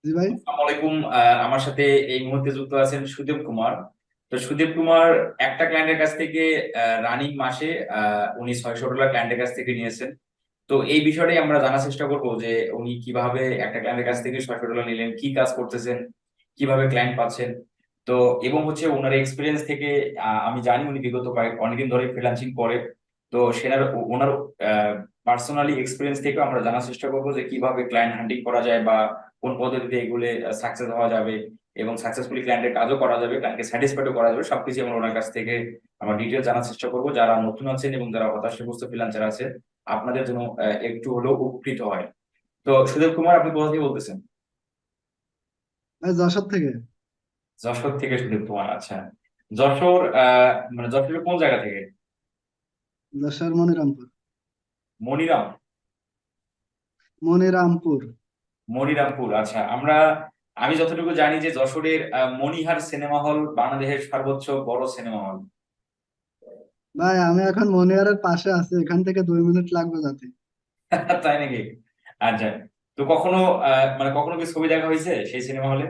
জি ভাই। আসসালামু আলাইকুম। আমার সাথে এই মুহূর্তে যুক্ত আছেন সুদেব কুমার। তো সুদেব কুমার একটা ক্লায়েন্টের কাছ থেকে রানিং মাসে উনি $600 ক্লায়েন্টের কাছ থেকে নিয়েছেন। তো এই বিষয়টাই আমরা জানার চেষ্টা করব যে উনি কিভাবে একটা ক্লায়েন্টের কাছ থেকে $600 নিলেন, কি কাজ করতেছেন, কিভাবে ক্লায়েন্ট পাচ্ছেন। তো এবং হচ্ছে ওনার এক্সপিরিয়েন্স থেকে আমি জানি উনি বিগত অনেকদিন ধরে ফ্রিল্যান্সিং করে। তো ওনার পার্সোনালি এক্সপিরিয়েন্স থেকে আমরা জানার চেষ্টা করবো যে কিভাবে ক্লায়েন্ট হান্টিং করা যায় বা কোন পদ্ধতিতে এগুলো সাকসেস হওয়া যাবে এবং সাকসেসফুলি ক্লায়েন্টের কাজও করা যাবে, ক্লায়েন্টকে স্যাটিসফাইডও করা যাবে। সবকিছু আমরা ওনার কাছ থেকে আমরা ডিটেল জানার চেষ্টা করবো। যারা নতুন আছেন এবং যারা হতাশাগ্রস্ত ফ্রিল্যান্সার আছে, আপনাদের জন্য একটু হলেও উপকৃত হয়। তো সুদেব কুমার, আপনি কোথা থেকে বলতেছেন? ভাই যশোর থেকে। যশোর থেকে সুদেব কুমার, আচ্ছা। যশোর মানে যশোরের কোন জায়গা থেকে? যশোর মনিরামপুর। মনিরাম? মনিরামপুর। মনিরামপুর, আচ্ছা। আমি যতটুকু জানি যে যশোরের মনিহার সিনেমা হল বাংলাদেশের সর্বোচ্চ বড় সিনেমা হল। ভাই আমি এখন মনিয়ারের পাশে আছি, এখান থেকে 2 মিনিট লাগবে যাতে। তাই নাকি? আচ্ছা। তো কখনো মানে কখনো কি ছবি দেখা হয়েছে সেই সিনেমা হলে?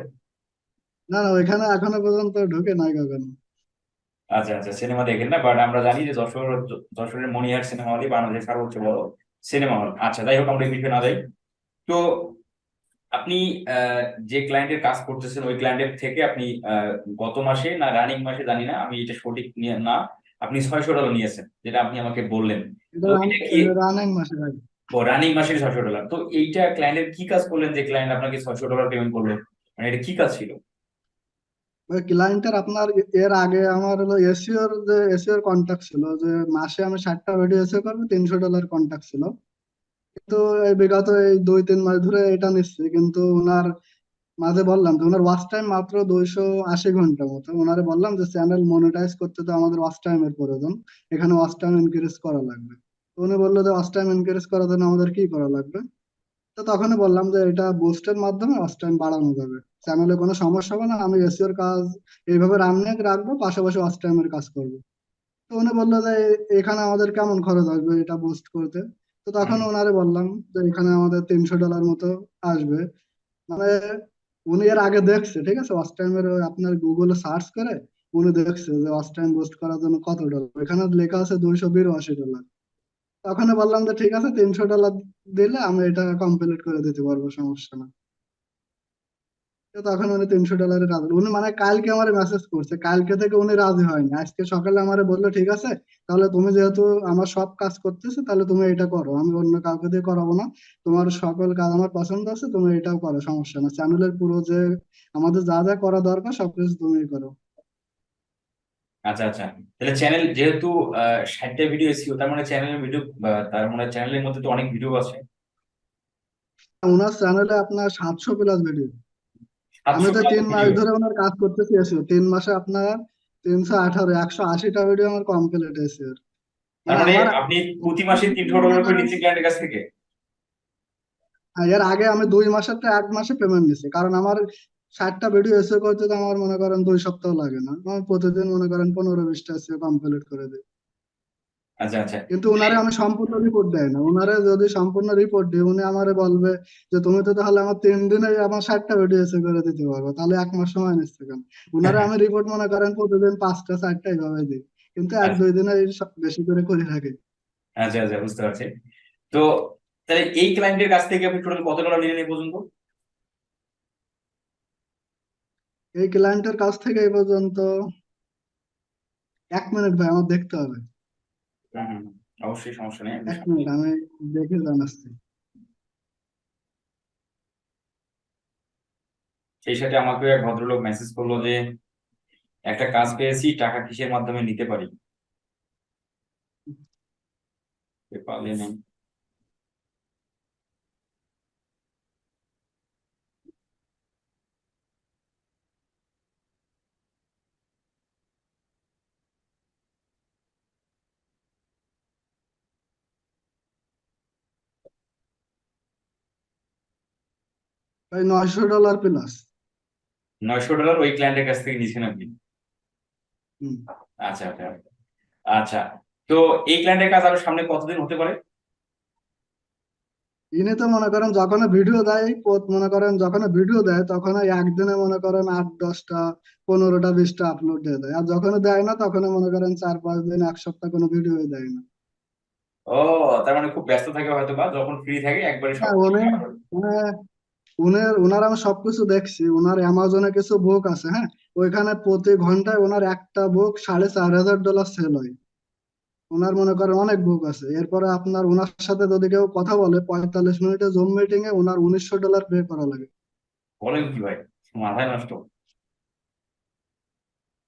না না, ওইখানে এখনো পর্যন্ত ঢুকে নাই কখনো। আচ্ছা আচ্ছা, সিনেমা দেখেন না, বাট আমরা জানি যে যশোরের মনিহার সিনেমা হলই বাংলাদেশের সর্বোচ্চ বড় সিনেমা হল। আচ্ছা, যাই হোক, আমরা এই বিষয়ে না যাই। তো আপনি আহ, যে ক্লায়েন্টের কাজ করতেছেন ওই ক্লায়েন্টের থেকে আপনি গত মাসে না রানিং মাসে জানি না, আমি এটা সঠিক নিয়ে না, আপনি $600 নিয়েছেন যেটা আপনি আমাকে বললেন। এটা তো এটা কি? রানিং মাসে ভাই। ও, রানিং মাসে $600। তো এইটা ক্লায়েন্টের কি কাজ করলেন যে ক্লায়েন্ট আপনাকে $600 পেমেন্ট করলো? মানে এটা কি কাজ ছিল? ওই ক্লায়েন্টের আপনার এর আগে আমার হলো এসিওর কন্ট্যাক্ট ছিল, যে মাসে আমি 60টা ভিডিও এসিও করবো, $300 কন্ট্যাক্ট ছিল। কিন্তু এই বিগত এই 2-3 মাস ধরে এটা নিচ্ছে, কিন্তু ওনার মাঝে বললাম যে ওনার ওয়াচ টাইম মাত্র 280 ঘন্টা মতো। ওনারে বললাম যে চ্যানেল মনিটাইজ করতে তো আমাদের ওয়াচ টাইমের প্রয়োজন, এখানে ওয়াচ টাইম ইনক্রিজ করা লাগবে। তো উনি বললো যে ওয়াচ টাইম ইনক্রিজ করার জন্য আমাদের কি করা লাগবে। তো তখনই বললাম যে এটা বুস্টের মাধ্যমে ওয়াচ টাইম বাড়ানো যাবে, চ্যানেলে কোনো সমস্যা হবে না, আমি এসিওর কাজ এইভাবে রানিং রাখবো, পাশাপাশি ওয়াচ টাইমের কাজ করবো। তো উনি বললো যে এখানে আমাদের কেমন খরচ আসবে এটা বুস্ট করতে। তো তখন হুম। ওনারে বললাম যে এখানে আমাদের $300 মতো আসবে। মানে উনি এর আগে দেখছে, ঠিক আছে, ওয়াচ টাইমের আপনার গুগলে সার্চ করে উনি দেখছে যে ওয়াচ টাইম বুস্ট করার জন্য কত ডলার, এখানে লেখা আছে $282। তখন বললাম যে ঠিক আছে, $300 দিলে আমি এটা কমপ্লিট করে দিতে পারবো, সমস্যা না। তো তখন উনি $300 রাজি, উনি মানে কালকে আমার মেসেজ করছে, কালকে থেকে উনি রাজি হয়নি, আজকে সকালে আমারে বললো ঠিক আছে, তাহলে তুমি যেহেতু আমার সব কাজ করতেছো তাহলে তুমি এটা করো, আমি অন্য কাউকে দিয়ে করাবো না। তোমার সকল কাজ আমার পছন্দ আছে, তুমি এটাও করো, সমস্যা না, চ্যানেলের পুরো যে আমাদের যা যা করা দরকার সবকিছু তুমি করো। আচ্ছা আচ্ছা, তাহলে চ্যানেল যেহেতু 60টা ভিডিও এসিও, তার মানে চ্যানেলের ভিডিও, তার মানে চ্যানেলের মধ্যে তো অনেক ভিডিও আছে। ওনার চ্যানেলে আপনার 700+ ভিডিও। আমি 700 তো প্লাস 3 মাস ভিডিও? ধরে ওনার কাজ করতেছি এসিও, 3 মাসে আপনার 318, 180টা ভিডিও আমার কমপ্লিট এসিও। তার মানে মানে আমার আপনি প্রতি মাসে $300 করে নিচ্ছেন ক্লায়েন্টের কাছ থেকে? এর আগে আমি 2 মাসের তো 1 মাসে পেমেন্ট নিছি, কারণ আমার 60টা ভিডিও এসে করতে তো আমার মনে করেন 2 সপ্তাহ লাগে না, আমি প্রতিদিন মনে করেন 15-20টা এসে কমপ্লিট করে দিই। আচ্ছা আচ্ছা। কিন্তু উনারে আমি সম্পূর্ণ রিপোর্ট দেয় না, উনারে যদি সম্পূর্ণ রিপোর্ট দিই উনি আমারে বলবে যে তুমি তো তাহলে আমার 3 দিনে আমার 60টা ভিডিও এসে করে দিতে পারবো, তাহলে 1 মাস সময় নিচ্ছে কেন। উনারে আমি রিপোর্ট মনে করেন প্রতিদিন 5টা 4টা এইভাবে দিই, কিন্তু এক আচ্ছা দুই দিনে এই সব বেশি করে করে থাকি। আচ্ছা, আচ্ছা, বুঝতে পারছি। তো তাহলে এই ক্লায়েন্টের কাছ থেকে আপনি টোটাল কত ডলার নিলেন এই পর্যন্ত? এই ক্লায়েন্টের কাছ থেকে এই পর্যন্ত 1 মিনিট ভাই, আমার দেখতে হবে। হুম হুম হুম, অবশ্যই, সমস্যা নেই, আপনি 1 মিনিট আমি দেখে জানাচ্ছি। সেই সাথে আমাকে এক ভদ্রলোক মেসেজ করলো যে একটা কাজ পেয়েছি, টাকা কিসের মাধ্যমে নিতে পারি? পেপালে নেই? ভাই $900 প্লাস। $900 ওই ক্লায়েন্টের কাছ থেকে নিয়েছেন আপনি? হুম। আচ্ছা আচ্ছা আচ্ছা। তো এই ক্লায়েন্টের কাজ আরো সামনে কতদিন হতে পারে? ইনি তো মনে করেন যখন ভিডিও দেয় মনে করেন যখন ভিডিও দেয় তখন একদিনে মনে করেন 8-10টা 15টা 20টা আপলোড দিয়ে দেয়, আর যখন দেয় না তখন মনে করেন 4-5 দিন 1 সপ্তাহ কোনো ভিডিও দেয় না। ও, তার মানে খুব ব্যস্ত থাকে হয়তো, বা যখন ফ্রি থাকে একবারে সব হ্যাঁ উনি মানে উনার আমি সবকিছু দেখছি, উনার অ্যামাজনে কিছু বুক আছে, হ্যাঁ, ওইখানে প্রতি ঘন্টায় ওনার একটা বুক $4,500 সেল হয়। ওনার মনে করেন অনেক বুক আছে। এরপরে আপনার ওনার সাথে যদি কেউ কথা বলে 45 মিনিটের জুম মিটিং এ ওনার $1,900 পে করা লাগে। বলেন কি ভাই, মাথায় নষ্ট।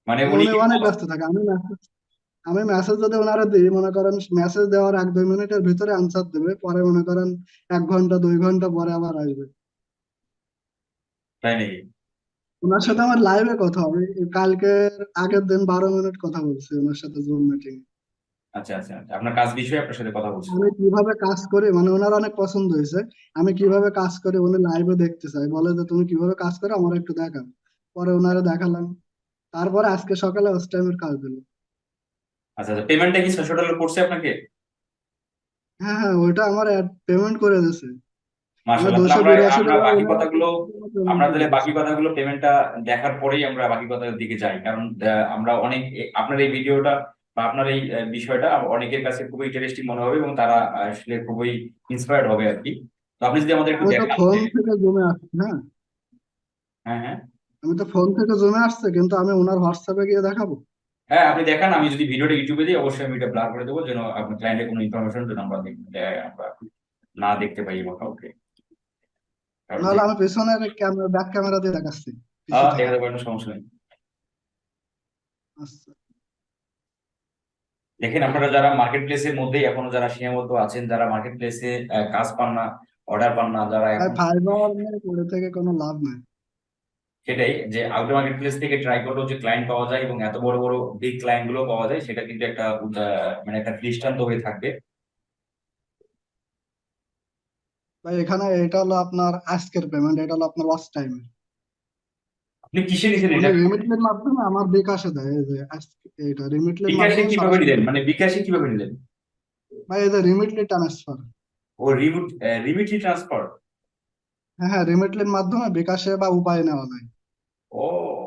মানে মানে উনি উনি কি অনেক ব্যস্ত থাকে। আমি মেসেজ যদি ওনারা দিই, মনে করেন মেসেজ দেওয়ার 1-2 মিনিটের ভিতরে আনসার দেবে, পরে মনে করেন 1 ঘন্টা 2 ঘন্টা পরে আবার আসবে। তাই নাকি? ওনার সাথে আমার লাইভে কথা হবে, কালকে আগের দিন 12 মিনিট কথা বলছি ওনার সাথে জুম মিটিং। আচ্ছা আচ্ছা আচ্ছা, আপনার কাজ বিষয়ে আপনার সাথে কথা বলছেন। আমি কিভাবে কাজ করি মানে ওনার অনেক পছন্দ হয়েছে। আমি কিভাবে কাজ করি উনি লাইভে দেখতে চাই, বলে যে তুমি কিভাবে কাজ করো আমার একটু দেখাও। পরে ওনারে দেখালাম, তারপরে আজকে সকালে ফার্স্ট টাইমের কাজ দিল। আচ্ছা আচ্ছা, পেমেন্টটা কি $600 পড়ছে আপনাকে? হ্যাঁ হ্যাঁ, ওইটা আমার পেমেন্ট করে দিয়েছে। মানে মাশাআল্লাহ, তাহলে দুশো আমরা বিরাশি আমরা ডলার বাকি ওনার কথাগুলো, পেমেন্ট আমরা করে তাহলে দিয়েছে। বাকি কথাগুলো পেমেন্টটা দেখার পরেই আমরা বাকি কথার দিকে যাই, কারণ আমরা অনেক আপনার এই ভিডিওটা বা আপনার এই বিষয়টা অনেকের কাছে খুবই ইন্টারেস্টিং মনে হবে এবং তারা আসলে খুবই ইন্সপায়ার্ড হবে আর কি। তো আপনি যদি আমাদের একটু আমি তো দেখান ফোন যে। থেকে জমে আসছি, হ্যাঁ, হ্যাঁ হ্যাঁ। আমি তো ফোন থেকে জমে আসছে, কিন্তু আমি ওনার হোয়াটসঅ্যাপে গিয়ে দেখাবো। হ্যাঁ আপনি দেখান, আমি যদি ভিডিওটা ইউটিউবে দিই অবশ্যই আমি এটা ব্লার করে দেবো, যেন আপনার ক্লায়েন্টের কোনো ইনফরমেশন যেন আমরা না দেখতে পাই বা কাউকে। কারণ যে নাহলে আমি পেছনের ক্যামেরা ব্যাক ক্যামেরা দিয়ে দেখাচ্ছি, পিছু থেকে। দেখাতে পারেন, সমস্যা নেই। আচ্ছা। দেখেন, আপনারা যারা মার্কেট প্লেসের মধ্যেই এখনো যারা সীমাবদ্ধ আছেন, যারা মার্কেট প্লেসে কাজ পান না, অর্ডার পান না, যারা তাই এখন ফাইবার নিয়ে পড়ে থেকে কোনো লাভ নাই। সেটাই যে আউটার মার্কেট প্লেস থেকে ট্রাই করলেও যে ক্লায়েন্ট পাওয়া যায় এবং এত বড় বড় বিগ ক্লায়েন্ট গুলো পাওয়া যায়, সেটা কিন্তু একটা মানে একটা দৃষ্টান্ত হয়ে থাকবে। ভাই এখানে এটা হলো আপনার আজকের পেমেন্ট, এটা হলো আপনার ওয়াচ টাইমের। আপনি কিসে নিছেন উনি এটা? রিমিটলের মাধ্যমে আমার বিকাশে দেয়, এই যে এটা রিমিটলের বিকাশে মাধ্যমে কিভাবে সরাসরি নিলেন, দেয়। মানে বিকাশে কিভাবে নিলেন? ভাই এই যে রিমিটলি ট্রান্সফার। ও রিমিটি ট্রান্সফার। হ্যাঁ হ্যাঁ, রিমিটলের মাধ্যমে বিকাশে বা উপায় নেওয়া যায়। ও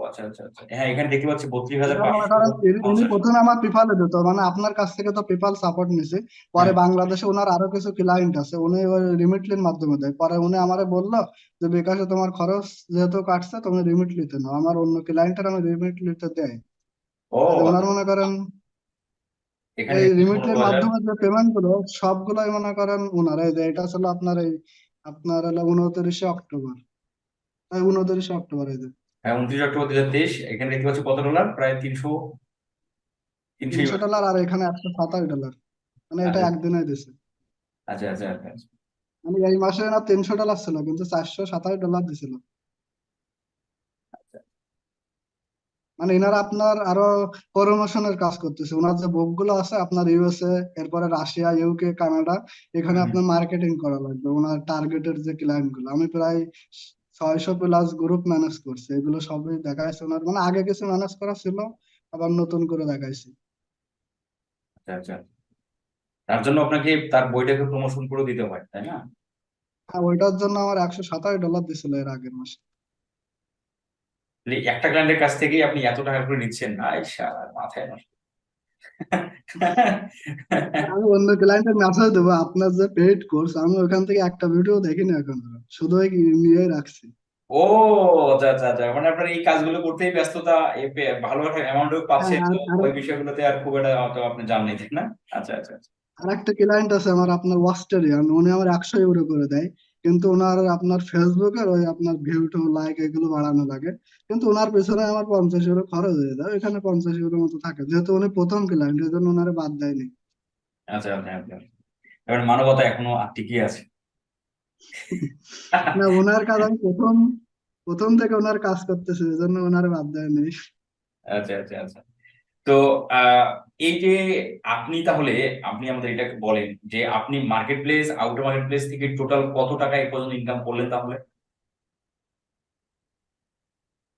আচ্ছা আচ্ছা আচ্ছা, হ্যাঁ এখানে দেখতে পাচ্ছি বত্রিশ হাজার এটা মনে পাঁচশো করেন উনি পঞ্চাশ প্রথমে আমার পেপালে দিত, মানে আপনার কাছ থেকে তো পেপাল সাপোর্ট নিছে। হ্যাঁ। পরে বাংলাদেশে ওনার আরো কিছু ক্লায়েন্ট আছে, উনি ওই রিমিটলির মাধ্যমে দেয়। পরে উনি আমারে বললো যে বিকাশে তোমার খরচ যেহেতু কাটছে তুমি রিমিটলিতে নাও, আমার অন্য ক্লায়েন্টের আমি রিমিটলিতে দেয়। ও এই যে ওনার আচ্ছা, মনে করেন এখানে এই দেখতে পাচ্ছি রিমিটলির 15,000। মাধ্যমে যে পেমেন্ট গুলো সবগুলোই মনে করেন ওনার, এই যে এটা ছিল আপনার এই আপনার হলো 29শে অক্টোবর, 29শে অক্টোবর এই যে হ্যাঁ 29 অক্টোবর 2023, এখানে দেখতে পাচ্ছি কত ডলার, প্রায় 300, 300। 300 ডলার, আর এখানে $127, মানে এটা আচ্ছা একদিনে দিছে। আচ্ছা আচ্ছা আচ্ছা আচ্ছা। মানে এই মাসে না $300 ছিল, কিন্তু $427 দিছিল। মানে এনারা আপনার আরো প্রমোশনের কাজ করতেছে, ওনার যে বুক গুলো আছে আপনার ইউএসএ, এরপরে রাশিয়া, ইউকে, কানাডা, এখানে হুম, হুম। আপনার মার্কেটিং করা লাগবে ওনার টার্গেটের যে ক্লায়েন্ট গুলো। আমি প্রায় 600+ গ্রুপ ম্যানেজ করছি, এগুলো সবই দেখাইছে ওনার, মানে আগে কিছু ম্যানেজ করা ছিল, আবার নতুন করে দেখাইছি। আচ্ছা আচ্ছা, তার জন্য আপনাকে তার বইটাকে প্রমোশন করে দিতে হয় তাই না? হ্যাঁ, ওইটার জন্য আমার $127 দিছিল এর আগের মাসে। তাহলে একটা ক্লায়েন্টের কাছ থেকেই আপনি এত টাকা করে নিচ্ছেন, আই শালা, মাথায় নষ্ট। আমি অন্য ক্লায়েন্টের মেসেজ দেবো আপনার যে পেইড কোর্স, আমি ওখান থেকে একটা ভিডিও দেখিনি এখন, শুধু ওই নিয়ে রাখছি। ও আচ্ছা আচ্ছা আচ্ছা, মানে আপনার এই কাজগুলো করতেই ব্যস্ততা, ভালো একটা অ্যামাউন্টও হ্যাঁ, পাচ্ছেন, আর তো আর ওই বিষয়গুলোতে আর খুব একটা অত আপনি জান নেই ঠিক না? আচ্ছা আচ্ছা আচ্ছা। আর একটা ক্লায়েন্ট আছে আমার আপনার অস্ট্রেলিয়ান, উনি আমার $100 করে দেয়। কিন্তু ওনার আপনার ফেসবুকের ওই আপনার ভিউ টু লাইক এগুলো বাড়ানো লাগে, কিন্তু ওনার পেছনে আমার $50 খরচ হয়ে যায়, এখানে $50 মতো থাকে, যেহেতু উনি প্রথম ক্লায়েন্ট এই জন্য ওনারে বাদ দেয়নি। আচ্ছা আচ্ছা আচ্ছা, এবার মানবতা এখনো টিকে আছে। না, ওনার কাজ আমি প্রথম প্রথম থেকে ওনার কাজ করতেছে, এই জন্য ওনারে বাদ দেয়নি। আচ্ছা আচ্ছা আচ্ছা। তো আহ এই যে আপনি তাহলে, আপনি আমাদের এটাকে বলেন যে আপনি market place, outer market place থেকে টোটাল কত টাকা এই পর্যন্ত ইনকাম করলেন তাহলে?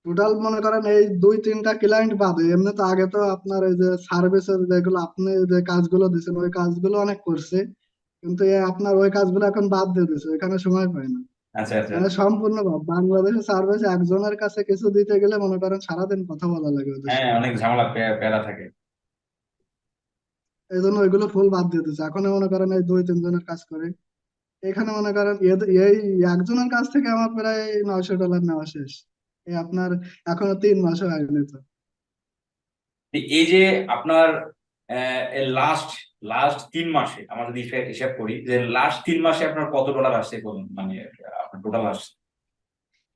টোটাল মনে করেন এই 2-3টা ক্লায়েন্ট বাদে এমনি তো আগে তো আপনার এই যে সার্ভিসের যেগুলো আপনি যে কাজগুলো দিচ্ছেন ওই কাজগুলো অনেক করছে। কিন্তু আপনার ওই কাজগুলো এখন বাদ দিয়ে দিচ্ছে, এখানে সময় পায় না। আচ্ছা আচ্ছা। মানে সম্পূর্ণ বাংলাদেশের সার্ভিস একজনের কাছে কিছু দিতে গেলে মনে করেন সারাদিন কথা বলা লাগে ওদের হ্যাঁ, সাথে। অনেক ঝামেলা প্যারা থাকে। এই জন্য ওইগুলো ফুল বাদ দিয়ে দিচ্ছে, এখন মনে করেন এই 2-3 জনের কাজ করে। এখানে মনে করেন এই একজনের কাছ থেকে আমার প্রায় $900 নেওয়া শেষ। এই আপনার এখনো 3 মাসও হয়নি তো। তো এই যে আপনার লাস্ট লাস্ট 3 মাসে আমরা যদি হিসাব করি যে লাস্ট 3 মাসে আপনার কত ডলার আসছে বলুন, মানে আপনার টোটাল আসছে।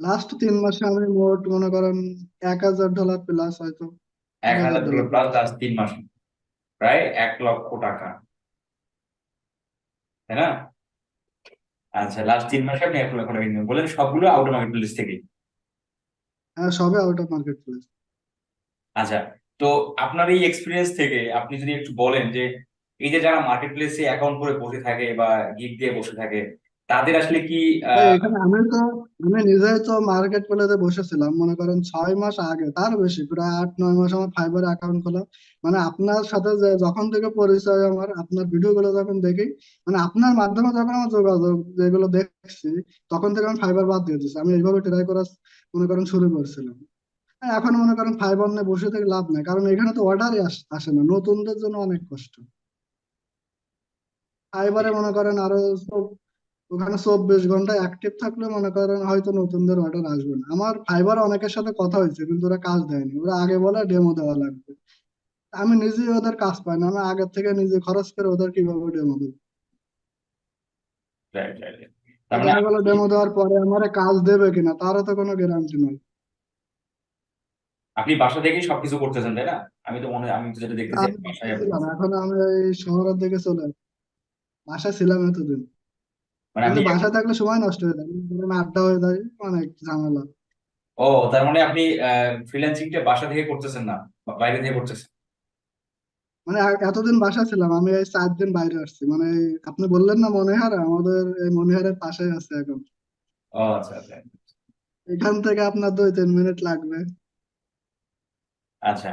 লাস্ট 3 মাসে আমি মোট মনে করেন $1,000 প্লাস হয়তো, এক এক হাজার হাজার dollar dollar plus plus last 3 মাসে, প্রায় 1 লক্ষ টাকা, তাই না? আচ্ছা, লাস্ট 3 মাসে আপনি 1 লক্ষ টাকা ইনকাম বলেন, সবগুলো আউট মার্কেট প্লেস থেকে। হ্যাঁ, সবে আউট অফ মার্কেট প্লেস। আচ্ছা, তো আপনার এই এক্সপিরিয়েন্স থেকে আপনি যদি একটু বলেন যে এই যে যারা মার্কেট প্লেসে অ্যাকাউন্ট করে বসে থাকে বা গিগ দিয়ে বসে থাকে, তাদের আসলে কি ভাই এখানে আমি নিজেই তো মার্কেট প্লেসে বসেছিলাম মনে করেন 6 মাস আগে, তার বেশি প্রায় 8-9 মাস আমার ফাইবার অ্যাকাউন্ট খোলা। মানে আপনার সাথে যে যখন থেকে পরিচয় আমার, আপনার ভিডিও গুলো যখন দেখি, মানে আপনার মাধ্যমে যখন আমার যোগাযোগ যেগুলো দেখছি, তখন থেকে আমি ফাইবার বাদ দিয়ে দিচ্ছি। আমি এইভাবে ট্রাই করা মনে করেন শুরু করছিলাম। এখন মনে করেন ফাইবার নিয়ে বসে থেকে লাভ নাই, কারণ এখানে তো অর্ডারই আসে না, নতুনদের জন্য অনেক কষ্ট। ফাইবারে মনে করেন আরো ওখানে 24 ঘন্টা অ্যাক্টিভ থাকলে মনে করেন হয়তো নতুনদের অর্ডার আসবে না। আমার ফাইবার অনেকের সাথে কথা হয়েছে, কিন্তু ওরা কাজ দেয়নি, ওরা আগে বলে ডেমো দেওয়া লাগবে। আমি নিজেই ওদের কাজ পাই না, আমি আগের থেকে নিজে খরচ করে ওদের কিভাবে ডেমো দেবো। Right, right, right. তার মানে দেখা গেলো ডেমো দেওয়ার পরে আমার কাজ দেবে কিনা তারও তো কোনো গ্যারান্টি নেই। আপনি বাসা থেকেই সবকিছু করতেছেন, তাই না? আমি তো যেটা দেখতেছি আমি আপনি বাসায় বাসায় আপনি ছিলাম, এখন আমি এই শহরের দিকে চলে আসি। বাসায় ছিলাম এতদিন, মানে কিন্তু আপনি বাসায় থাকলে সময় নষ্ট হয়ে যায়, ধরেন আড্ডা হয়ে যায়, অনেক ঝামেলা। ও, তার মানে আপনি ফ্রিল্যান্সিংটা বাসা থেকে করতেছেন না, বাইরে থেকে করতেছেন? মানে এতদিন বাসায় ছিলাম, আমি এই 4 দিন বাইরে আসছি। মানে আপনি বললেন না মনিহার, আমাদের এই মনিহারের পাশেই আছে এখন। ও আচ্ছা আচ্ছা। এখান থেকে আপনার 2-3 মিনিট লাগবে। আচ্ছা,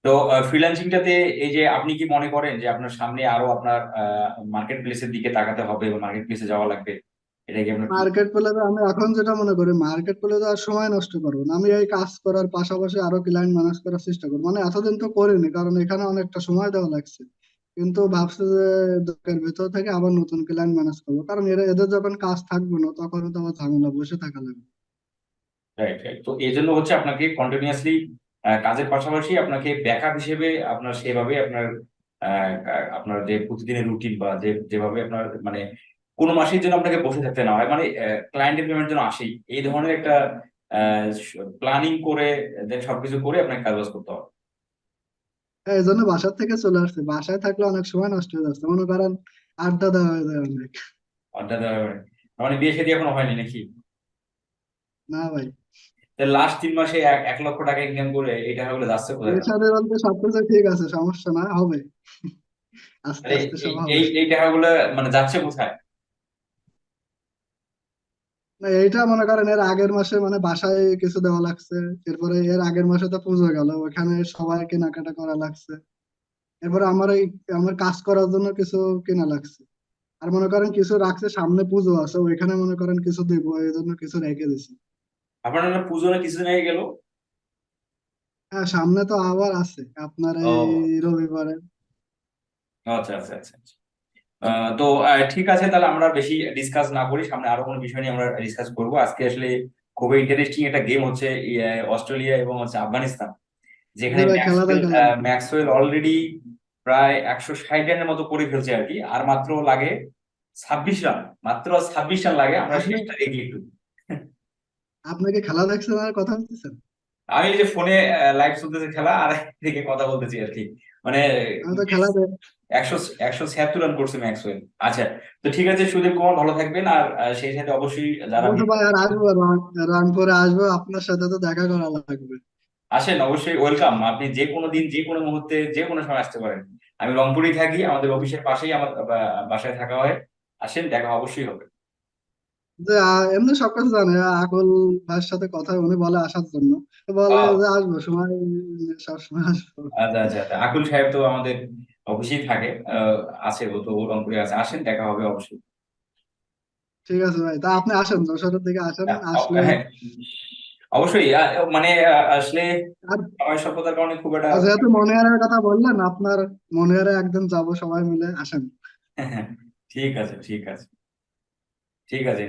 তো ফ্রিল্যান্সিংটাতে এই যে আপনি কি মনে করেন যে আপনার সামনে আরো আপনার মার্কেট প্লেসের দিকে তাকাতে হবে বা মার্কেট প্লেসে যাওয়া লাগবে, এটা কি আপনার কি? মার্কেট প্লেসে আমি এখন যেটা মনে করি, মার্কেট প্লেসে আর সময় নষ্ট করবো না, আমি এই কাজ করার পাশাপাশি আরো ক্লায়েন্ট ম্যানেজ করার চেষ্টা করবো। মানে এতদিন তো করিনি, কারণ এখানে অনেকটা সময় দেওয়া লাগছে। কিন্তু ভাবছি যে দোকানের ভিতর থেকে আবার নতুন ক্লায়েন্ট ম্যানেজ করবো, কারণ এদের যখন কাজ থাকবে না তখন তো আবার ঝামেলা, বসে থাকা লাগবে। রাইট রাইট, তো এই জন্য হচ্ছে আপনাকে কন্টিনিউয়াসলি কাজের পাশাপাশি আপনাকে ব্যাকআপ হিসেবে আপনার সেভাবে আপনার আপনার যে প্রতিদিনের রুটিন বা যেভাবে আপনার মানে কোনো মাসের জন্য আপনাকে বসে থাকতে না হয়, মানে ক্লায়েন্টের পেমেন্ট যেন আসেই, এই ধরনের একটা প্ল্যানিং করে দেন সবকিছু করে আপনাকে কাজ করতে হবে। হ্যাঁ, এই জন্য বাসার থেকে চলে আসছে, বাসায় থাকলে অনেক সময় নষ্ট হয়ে যাচ্ছে, মনে করেন আড্ডা দেওয়া হয়ে যায় অনেক। অর্থাৎ মানে বিয়ে শাদী এখনো হয়নি নাকি? না ভাই, লাস্ট 3 মাসে 1 লক্ষ টাকা ইনকাম করে এই টাকাগুলো যাচ্ছে কোথায়? বিয়ে শাদী বলতে সবকিছু ঠিক আছে, সমস্যা না, হবে আস্তে তাহলে আস্তে এই সব হবে। এই এই টাকাগুলো মানে যাচ্ছে কোথায়? না, এইটা মনে করেন এর আগের মাসে মানে বাসায় কিছু দেওয়া লাগছে, এরপরে এর আগের মাসে তো পুজো গেল, ওখানে সবাই কেনাকাটা করা লাগছে। এরপরে আমার কাজ করার জন্য কিছু কেনা লাগছে। আর মনে করেন কিছু রাখছে, সামনে পুজো আছে, ওইখানে মনে করেন কিছু দিব, এই জন্য কিছু রেখে দিছি। আপনার না পুজো না কিছুদিন আগে গেল? হ্যাঁ, সামনে তো আবার আছে আপনার এই ও রবিবারে। আচ্ছা আচ্ছা আচ্ছা আচ্ছা। তো ঠিক আছে, তাহলে আমরা বেশি ডিসকাস না করি, সামনে আরো কোনো বিষয় নিয়ে আমরা ডিসকাস করবো। আজকে আসলে খুবই ইন্টারেস্টিং একটা গেম হচ্ছে অস্ট্রেলিয়া এবং হচ্ছে আফগানিস্তান, জি যেখানে ভাই, খেলা দেখা লাগবে। ম্যাক্সওয়েল অলরেডি প্রায় 160 রানের মতো করে ফেলছে আর কি, আর মাত্র লাগে 26 রান, মাত্র 26 রান লাগে, আমরা আপনি শেষটা দেখি একটু। আপনাকে খেলা দেখছেন আর কথা বলতেছেন? আমি এই যে ফোনে লাইভ চলতেছে খেলা আর দিকে কথা বলতেছি আর কি, মানে আমি তো খেলা দেখ 176 রান করছে ম্যাক্সওয়েল। আচ্ছা, তো ঠিক আছে সুদীপ কুমার, ভালো থাকবেন, আর সেই সাথে অবশ্যই যারা অবশ্য ভাই আর আসবো, রংপুরে আসবো, আপনার সাথে তো দেখা করা লাগবে। আসেন অবশ্যই ওয়েলকাম, আপনি যে কোনো দিন যে কোনো মুহূর্তে যে কোনো সময় আসতে পারেন। আমি রংপুরেই থাকি, আমাদের অফিসের পাশেই আমার বাসায় থাকা হয়। আসেন, দেখা অবশ্যই হবে। যে এমনি সব কিছু জানে, আকুল ভাইয়ের সাথে কথা হয়, উনি বলে আসার জন্য, তো বলে ও যে আসবো সময়, সব সময় আসবো। আচ্ছা আচ্ছা আচ্ছা, আকুল সাহেব তো আমাদের অফিসেই থাকে, আছে, ও তো রংপুরে আছে, আসেন দেখা হবে অবশ্যই। ঠিক আছে ভাই, তা আপনি আসেন, যশোরের দিকে আসেন, আসলে। হ্যাঁ, অবশ্যই, মানে আসলে আর সময় স্বল্পতার কারণে খুব একটা। আর যেহেতু মনিহারের কথা বললেন, আপনার মনিহারে একদিন যাব, সবাই মিলে আসেন। ঠিক আছে, ঠিক আছে, ঠিক আছে।